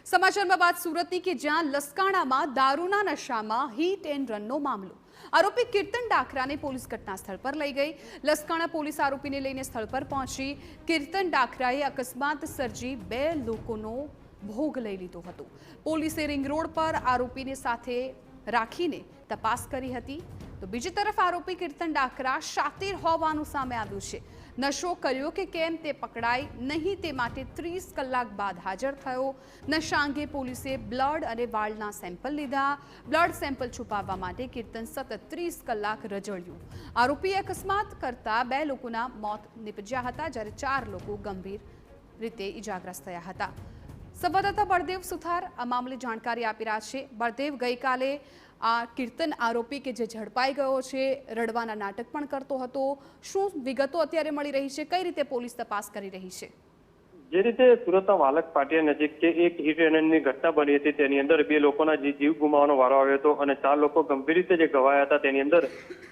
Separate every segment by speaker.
Speaker 1: સમાચારમાં વાત સુરતની કે જ્યાં લસકાણામાં દારૂના નશામાં હિટ એન્ડ રનનો મામલો। આરોપી કીર્તન ડાખરાને પોલીસ ઘટના સ્થળ પર લઈ ગઈ। લસકાણા પોલીસ આરોપીને લઈને સ્થળ પર પહોંચી। કીર્તન ડાખરાએ અકસ્માત સર્જી 2 લોકોનો ભોગ લઈ લીધો હતો। પોલીસે રિંગ રોડ પર આરોપીને સાથે રાખીને તપાસ કરી હતી। તો બીજી તરફ આરોપી કીર્તન ડાખરા શાતીર હોવાનું સામે આવ્યું છે। નશો કર્યો કે કેમ તે પકડાય નહીં તે માટે 30 કલાક બાદ હાજર થયો। નશા અંગે પોલીસે બ્લડ અને વાળના સેમ્પલ લીધા। બ્લડ સેમ્પલ છુપાવવા માટે કીર્તન સતત 30 કલાક રજળ્યું। આરોપીએ અકસ્માત કરતા 2 લોકોના મોત નિપજ્યા હતા, જ્યારે 4 લોકો ગંભીર રીતે ઇજાગ્રસ્ત થયા હતા। સંવાદદાતા બળદેવ સુથાર આ મામલે જાણકારી આપી રહ્યા છે। બળદેવ, ગઈકાલે આ કીર્તન આરોપી કે જે ઝડપાઈ ગયો છે, રડવાના નાટક પણ કરતો હતો, શું વિગતો અત્યારે મળી રહી છે? કઈ રીતે પોલીસ તપાસ કરી રહી છે?
Speaker 2: જે રીતે સુરતના વાલક પાટિયા નજીક જે એક હિટ એન્ડ રનની ઘટના બની હતી, તેની અંદર 2 લોકોના જીવ ગુમાવવાનો વારો આવ્યો હતો અને 4 લોકો ગંભીર રીતે જે ઘવાયા હતા। તેની અંદર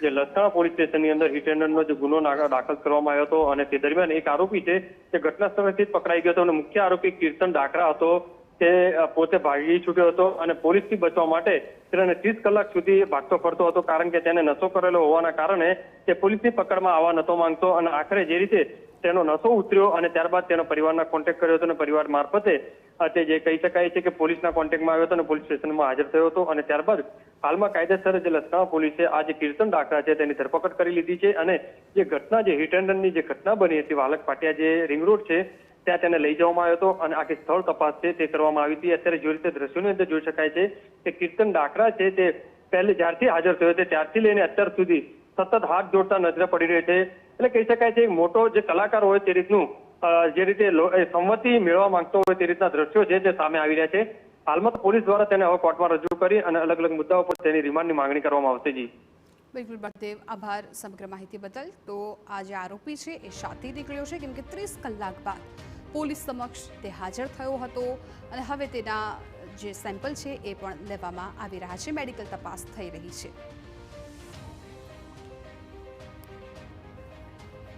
Speaker 2: જે લસકાણા પોલીસ સ્ટેશનની અંદર હિટ એન્ડ રનનો જે ગુનો દાખલ કરવામાં આવ્યો હતો અને તે દરમિયાન એક આરોપી છે તે ઘટના સ્થળેથી જ પકડાઈ ગયો હતો અને મુખ્ય આરોપી કીર્તન ડાખરા હતો તે પોતે ભાગી છૂટ્યો હતો અને પોલીસથી બચવા માટે તેને 30 કલાક સુધી ભાગતો ફરતો હતો, કારણ કે તેને નશો કરેલો હોવાના કારણે તે પોલીસની પકડમાં આવવા નતો માંગતો અને આખરે જે રીતે તેનો નશો ઉતર્યો અને ત્યારબાદ તેનો પરિવારના કોન્ટેક્ટ કર્યો હતો અને પરિવાર મારફતે તે જે કહી શકાય છે કે પોલીસના કોન્ટેક્ટમાં આવ્યો હતો અને પોલીસ સ્ટેશનમાં હાજર થયો હતો અને ત્યારબાદ હાલમાં કાયદેસર જે લસકાણા પોલીસે આ જે કીર્તન ડાખરા છે તેની ધરપકડ કરી લીધી છે અને જે ઘટના જે હિટ એન્ડ રનની જે ઘટના બની હતી વાલક પાટિયા જે રિંગ રોડ છે ત્યાં તેને લઈ જવામાં આવ્યો હતો અને આખી સ્થળ તપાસ છે તે કરવામાં આવી હતી। અત્યારે જે રીતે દ્રશ્યોની અંદર જોઈ શકાય છે કે કીર્તન ડાખરા છે તે પહેલે જ્યારથી હાજર થયો છે ત્યારથી લઈને અત્યાર સુધી સતત હાથ જોડતા નજરે પડી રહ્યો છે। એટલે કહી શકાય છે મોટો જે કલાકાર હોય તે રીતનું જે રીતે સંમતિ મેળવવા માંગતો હોય તે રીતના દ્રશ્યો છે તે સામે આવી રહ્યા છે। હાલમાં પોલીસ દ્વારા તેને હવે કોર્ટમાં રજૂ કરી અને અલગ અલગ મુદ્દાઓ પર તેની રિમાન્ડની માંગણી કરવામાં આવશે। જી
Speaker 1: બિલકુલ બળદેવ, આભાર સમગ્ર માહિતી બદલ। તો આ જે આરોપી છે એ શાતી નીકળ્યો છે, કેમ કે 30 કલાક બાદ પોલીસ સમક્ષ તે હાજર થયો હતો અને હવે તેના જે સેમ્પલ છે એ પણ લેવામાં આવી રહ્યા છે। મેડિકલ તપાસ થઈ રહી છે।